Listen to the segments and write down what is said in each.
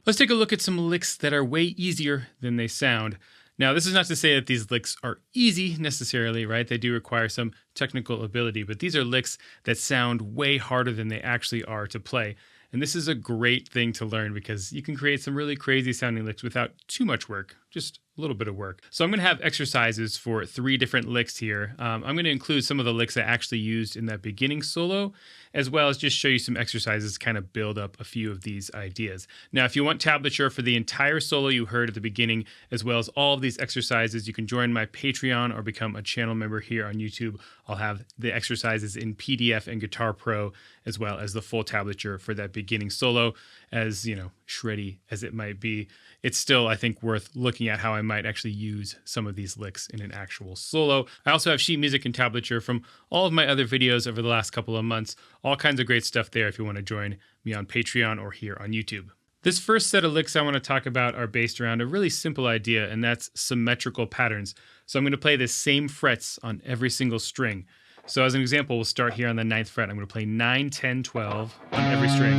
Let's take a look at some licks that are way easier than they sound. Now, this is not to say that these licks are easy necessarily, right? They do require some technical ability, but these are licks that sound way harder than they actually are to play. And this is a great thing to learn because you can create some really crazy sounding licks without too much work, just a little bit of work. So I'm going to have exercises for 3 different licks here. I'm going to include some of the licks I actually used in that beginning solo, as well as just show you some exercises to kind of build up a few of these ideas. Now, if you want tablature for the entire solo you heard at the beginning, as well as all of these exercises, you can join my Patreon or become a channel member here on YouTube. I'll have the exercises in PDF and Guitar Pro, as well as the full tablature for that beginning solo. As, you know, shreddy as it might be, it's still, I think, worth looking at how I might actually use some of these licks in an actual solo. I also have sheet music and tablature from all of my other videos over the last couple of months. All kinds of great stuff there if you want to join me on Patreon or here on YouTube. This first set of licks I want to talk about are based around a really simple idea, and that's symmetrical patterns. So I'm going to play the same frets on every single string. So as an example, we'll start here on the 9th fret. I'm going to play 9, 10, 12 on every string.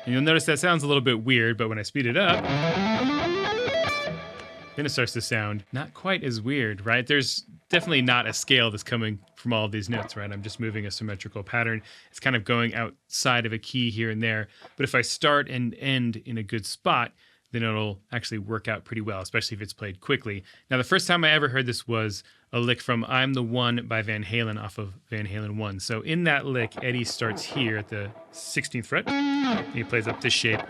And you'll notice that sounds a little bit weird, but when I speed it up, then it starts to sound not quite as weird, right? There's definitely not a scale that's coming from all of these notes, right? I'm just moving a symmetrical pattern. It's kind of going outside of a key here and there. But if I start and end in a good spot, then it'll actually work out pretty well, especially if it's played quickly. Now, the first time I ever heard this was a lick from I'm the One by Van Halen off of Van Halen 1. So in that lick, Eddie starts here at the 16th fret, and he plays up this shape.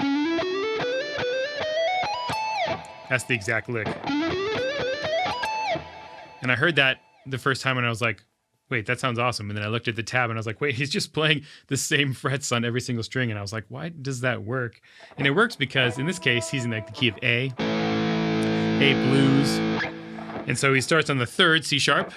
That's the exact lick. And I heard that the first time and I was like, wait, that sounds awesome. And then I looked at the tab and I was like, wait, he's just playing the same frets on every single string. And I was like, why does that work? And it works because in this case, he's in like the key of A blues. And so he starts on the 3rd, C sharp,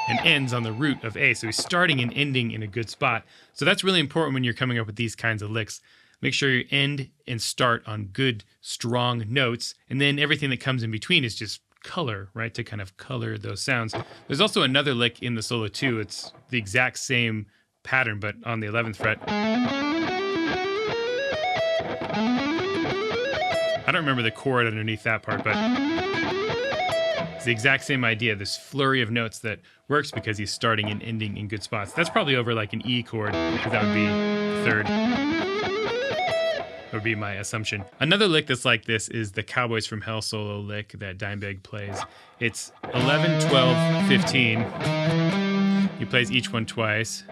and ends on the root of A. So he's starting and ending in a good spot. So that's really important when you're coming up with these kinds of licks. Make sure you end and start on good, strong notes. And then everything that comes in between is just color, right, to kind of color those sounds. There's also another lick in the solo too. It's the exact same pattern, but on the 11th fret. I don't remember the chord underneath that part, but it's the exact same idea, this flurry of notes that works because he's starting and ending in good spots. That's probably over like an E chord, because that would be 3rd. Would be my assumption. Another lick that's like this is the Cowboys from Hell solo lick that Dimebag plays. It's 11, 12, 15. He plays each one twice.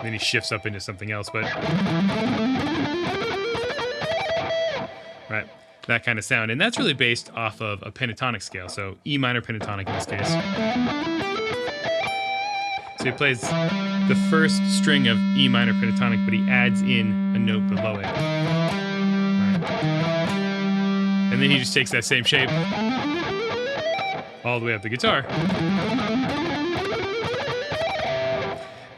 Then he shifts up into something else, but right, that kind of sound. And that's really based off of a pentatonic scale, so E minor pentatonic in this case. So he plays the first string of E minor pentatonic, but he adds in a note below it. Right. And then he just takes that same shape all the way up the guitar.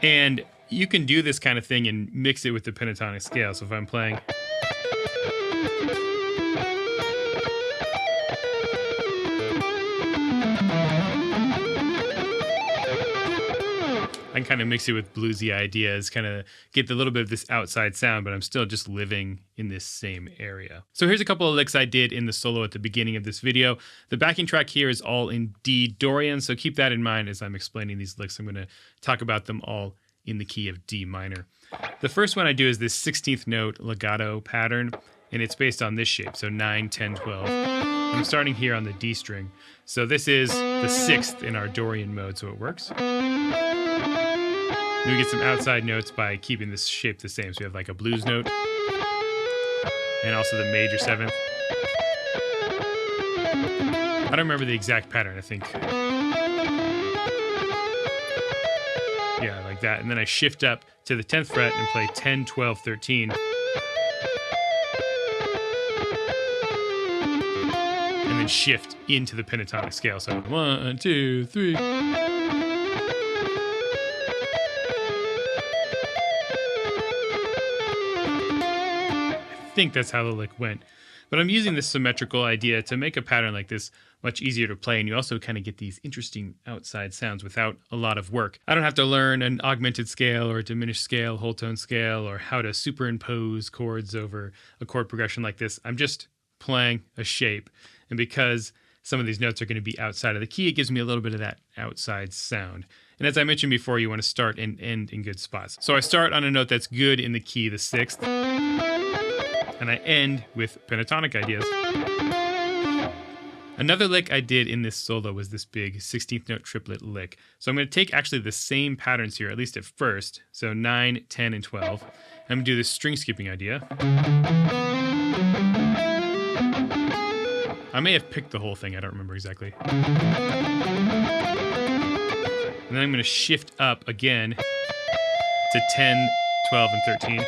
And you can do this kind of thing and mix it with the pentatonic scale. So if I'm playing... I can kind of mix it with bluesy ideas, kind of get a little bit of this outside sound, but I'm still just living in this same area. So here's a couple of licks I did in the solo at the beginning of this video. The backing track here is all in D Dorian, so keep that in mind as I'm explaining these licks. I'm going to talk about them all in the key of D minor. The first one I do is this 16th note legato pattern, and it's based on this shape, so 9, 10, 12. I'm starting here on the D string. So this is the 6th in our Dorian mode, so it works. Then we get some outside notes by keeping this shape the same. So we have like a blues note, and also the major 7th. I don't remember the exact pattern, I think. Yeah, like that. And then I shift up to the 10th fret and play 10, 12, 13. And then shift into the pentatonic scale. So 1, 2, 3. I think that's how the lick went. But I'm using this symmetrical idea to make a pattern like this much easier to play, and you also kind of get these interesting outside sounds without a lot of work. I don't have to learn an augmented scale or a diminished scale, whole tone scale, or how to superimpose chords over a chord progression like this. I'm just playing a shape, and because some of these notes are going to be outside of the key, it gives me a little bit of that outside sound. And as I mentioned before, you want to start and end in good spots. So I start on a note that's good in the key, the 6th, and I end with pentatonic ideas. Another lick I did in this solo was this big 16th note triplet lick. So I'm going to take actually the same patterns here, at least at first. So 9, 10, and 12. I'm going to do this string skipping idea. I may have picked the whole thing, I don't remember exactly. And then I'm going to shift up again to 10, 12, and 13.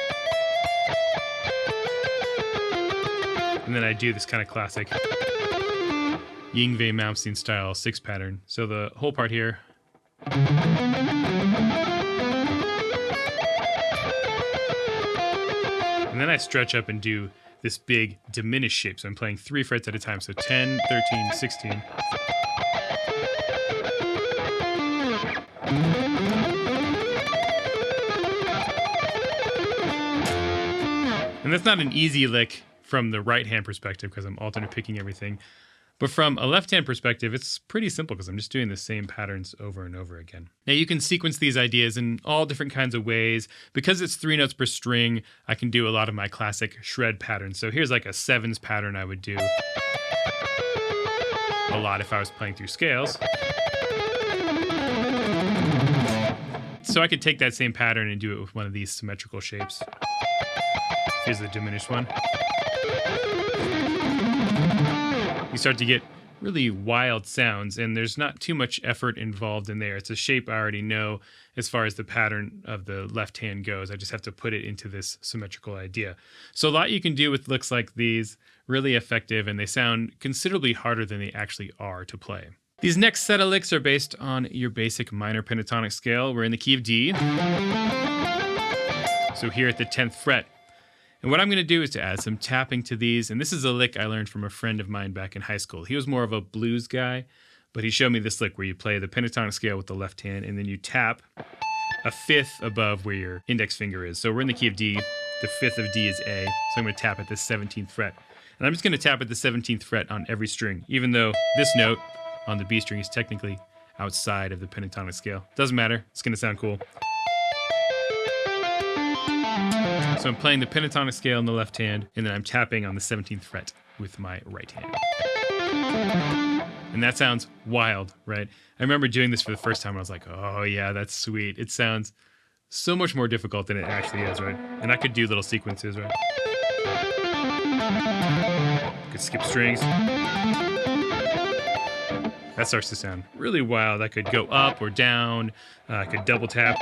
And then I do this kind of classic Yngwie Malmsteen style 6 pattern. So the whole part here. And then I stretch up and do this big diminished shape. So I'm playing 3 frets at a time. So 10, 13, 16. And that's not an easy lick from the right hand perspective because I'm alternate picking everything. But from a left-hand perspective, it's pretty simple because I'm just doing the same patterns over and over again. Now you can sequence these ideas in all different kinds of ways. Because it's 3 notes per string, I can do a lot of my classic shred patterns. So here's like a 7s pattern I would do a lot if I was playing through scales. So I could take that same pattern and do it with one of these symmetrical shapes. Here's the diminished one. You start to get really wild sounds, and there's not too much effort involved in there. It's a shape I already know as far as the pattern of the left hand goes. I just have to put it into this symmetrical idea. So a lot you can do with licks like these, really effective, and they sound considerably harder than they actually are to play. These next set of licks are based on your basic minor pentatonic scale. We're in the key of D. So here at the 10th fret. And what I'm going to do is to add some tapping to these. And this is a lick I learned from a friend of mine back in high school. He was more of a blues guy, but he showed me this lick where you play the pentatonic scale with the left hand, and then you tap a 5th above where your index finger is. So we're in the key of D. The 5th of D is A. So I'm going to tap at the 17th fret. And I'm just going to tap at the 17th fret on every string, even though this note on the B string is technically outside of the pentatonic scale. Doesn't matter. It's going to sound cool. So I'm playing the pentatonic scale in the left hand, and then I'm tapping on the 17th fret with my right hand. And that sounds wild, right? I remember doing this for the first time, and I was like, oh yeah, that's sweet. It sounds so much more difficult than it actually is, right? And I could do little sequences, right? Could skip strings. That starts to sound really wild. I could go up or down. I could double tap.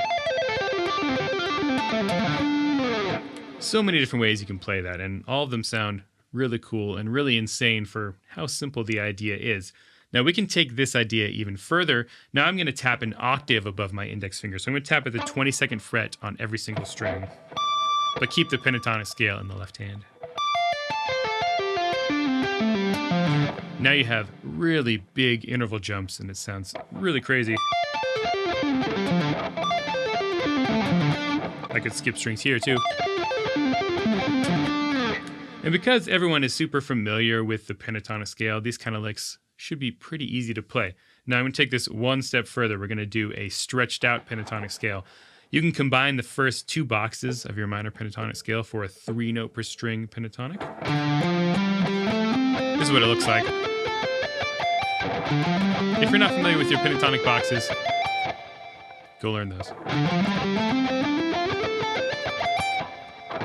So many different ways you can play that, and all of them sound really cool and really insane for how simple the idea is. Now we can take this idea even further. Now I'm going to tap an octave above my index finger. So I'm going to tap at the 22nd fret on every single string, but keep the pentatonic scale in the left hand. Now you have really big interval jumps, and it sounds really crazy. I could skip strings here too. And because everyone is super familiar with the pentatonic scale, these kind of licks should be pretty easy to play. Now I'm going to take this one step further. We're going to do a stretched out pentatonic scale. You can combine the first 2 boxes of your minor pentatonic scale for a 3 note per string pentatonic. This is what it looks like. If you're not familiar with your pentatonic boxes, go learn those.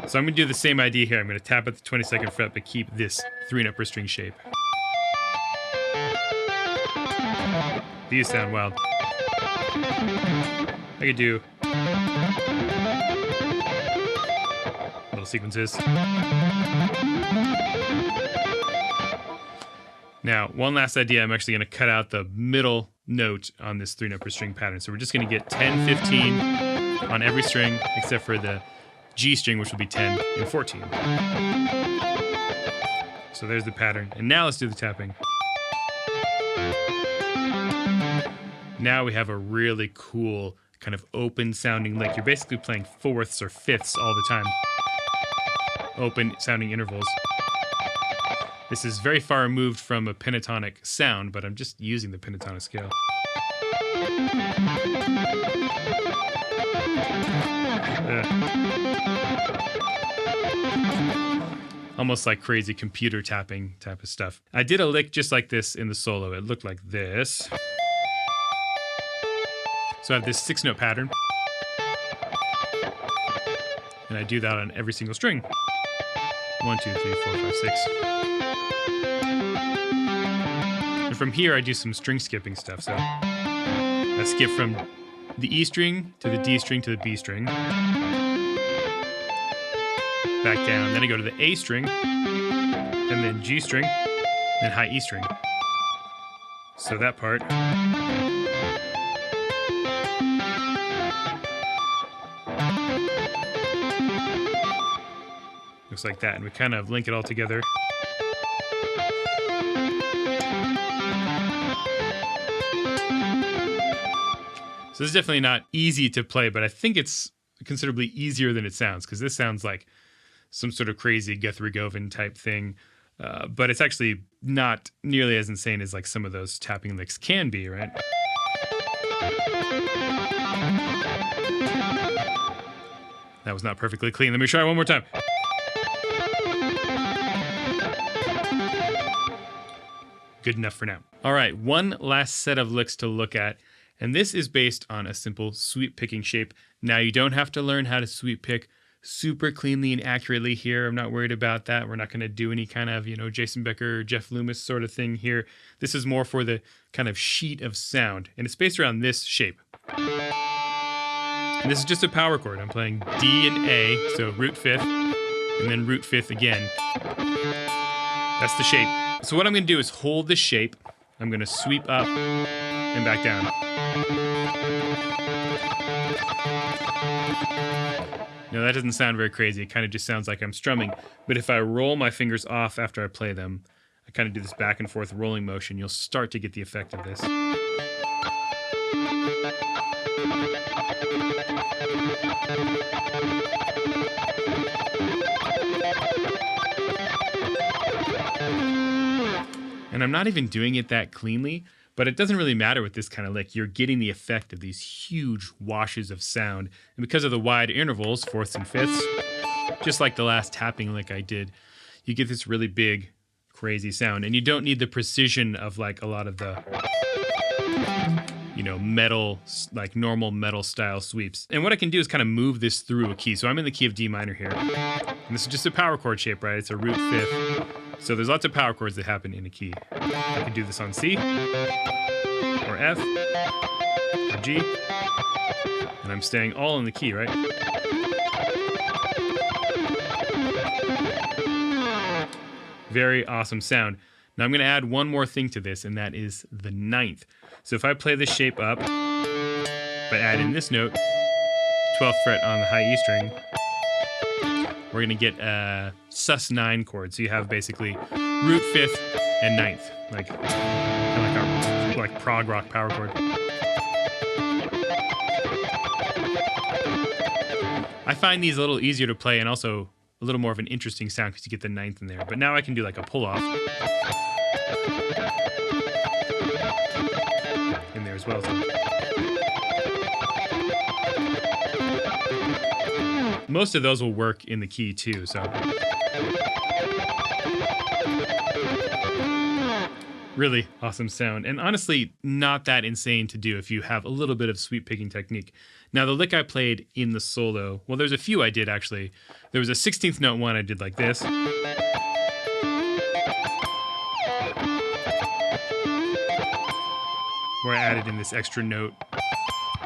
So I'm going to do the same idea here. I'm going to tap at the 22nd fret, but keep this 3 note per string shape. These sound wild. I could do little sequences. Now, one last idea. I'm actually going to cut out the middle note on this 3 note per string pattern. So we're just going to get 10, 15 on every string, except for the G string, which will be 10 and 14. So there's the pattern. And now let's do the tapping. Now we have a really cool kind of open sounding lick. You're basically playing fourths or fifths all the time. Open sounding intervals. This is very far removed from a pentatonic sound, but I'm just using the pentatonic scale. Almost like crazy computer tapping type of stuff. I did a lick just like this in the solo. It looked like this. So I have this 6-note pattern. And I do that on every single string. 1, 2, 3, 4, 5, 6. And from here I do some string skipping stuff. So I skip from the E string to the D string to the B string. Back down, then I go to the A string, and then G string, then high E string. So that part. Looks like that, and we kind of link it all together. So this is definitely not easy to play, but I think it's considerably easier than it sounds, because this sounds like some sort of crazy Guthrie Govan type thing. But it's actually not nearly as insane as like some of those tapping licks can be, right? That was not perfectly clean. Let me try one more time. Good enough for now. All right, one last set of licks to look at, and this is based on a simple sweep picking shape. Now, you don't have to learn how to sweep pick super cleanly and accurately here. I'm not worried about that. We're not going to do any kind of, Jason Becker, Jeff Loomis sort of thing here. This is more for the kind of sheet of sound, and it's based around this shape. And this is just a power chord. I'm playing D and A, so root fifth, and then root fifth again. That's the shape. So what I'm going to do is hold this shape. I'm going to sweep up and back down. Now that doesn't sound very crazy. It kind of just sounds like I'm strumming. But if I roll my fingers off after I play them, I kind of do this back and forth rolling motion, you'll start to get the effect of this. And I'm not even doing it that cleanly, but it doesn't really matter with this kind of lick. You're getting the effect of these huge washes of sound. And because of the wide intervals, fourths and fifths, just like the last tapping lick I did, you get this really big, crazy sound. And you don't need the precision of like a lot of the, metal, like normal metal style sweeps. And what I can do is kind of move this through a key. So I'm in the key of D minor here. And this is just a power chord shape, right? It's a root fifth. So there's lots of power chords that happen in a key. I can do this on C, or F, or G, and I'm staying all in the key, right? Very awesome sound. Now I'm going to add one more thing to this, and that is the ninth. So if I play this shape up, but add in this note, 12th fret on the high E string, we're going to get a sus9 chord. So you have basically root fifth and ninth, like prog rock power chord. I find these a little easier to play and also a little more of an interesting sound because you get the ninth in there. But now I can do like a pull off in there as well. So most of those will work in the key too, so really awesome sound, and honestly not that insane to do if you have a little bit of sweep picking technique. Now the lick I played in the solo, well, there's a few I did actually. There was a 16th note one I did like this, where I added in this extra note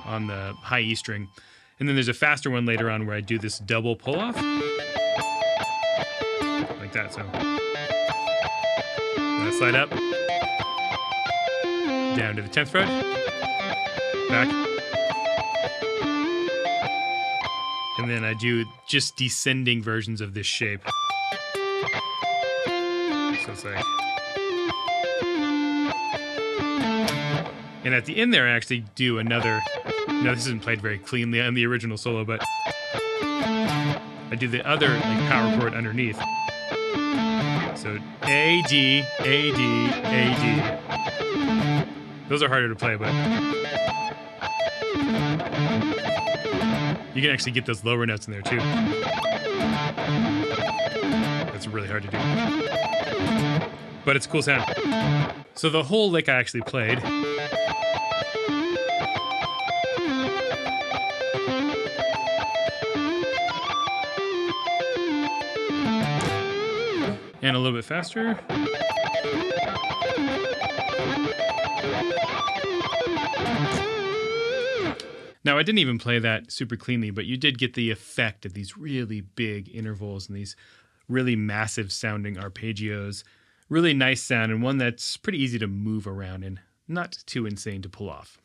on the high E string. And then there's a faster one later on where I do this double pull-off. Like that, so. Then I slide up. Down to the 10th fret. Back. And then I do just descending versions of this shape. So So it's like... And at the end there, I actually do another... No, this isn't played very cleanly on the original solo, but I do the other like power chord underneath. So A, D, A, D, A, D. Those are harder to play, but you can actually get those lower notes in there too. That's really hard to do. But it's a cool sound. So the whole lick I actually played. And a little bit faster. Now, I didn't even play that super cleanly, but you did get the effect of these really big intervals and these really massive sounding arpeggios. Really nice sound, and one that's pretty easy to move around and not too insane to pull off.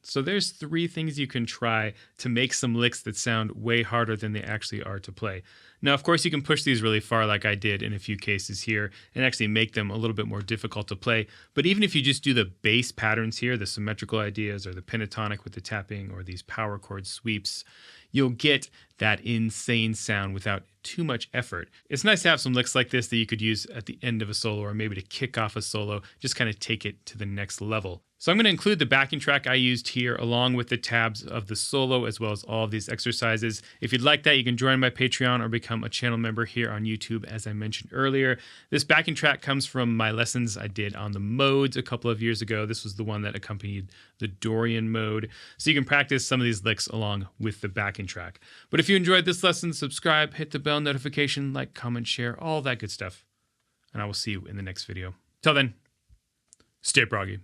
So there's 3 things you can try to make some licks that sound way harder than they actually are to play. Now, of course, you can push these really far like I did in a few cases here and actually make them a little bit more difficult to play. But even if you just do the bass patterns here, the symmetrical ideas or the pentatonic with the tapping or these power chord sweeps, you'll get that insane sound without too much effort. It's nice to have some licks like this that you could use at the end of a solo or maybe to kick off a solo, just kind of take it to the next level. So I'm going to include the backing track I used here along with the tabs of the solo as well as all of these exercises. If you'd like that, you can join my Patreon or become a channel member here on YouTube, as I mentioned earlier. This backing track comes from my lessons I did on the modes a couple of years ago. This was the one that accompanied the Dorian mode. So you can practice some of these licks along with the backing track. But if you enjoyed this lesson, subscribe, hit the bell notification, like, comment, share, all that good stuff. And I will see you in the next video. Till then, stay proggy.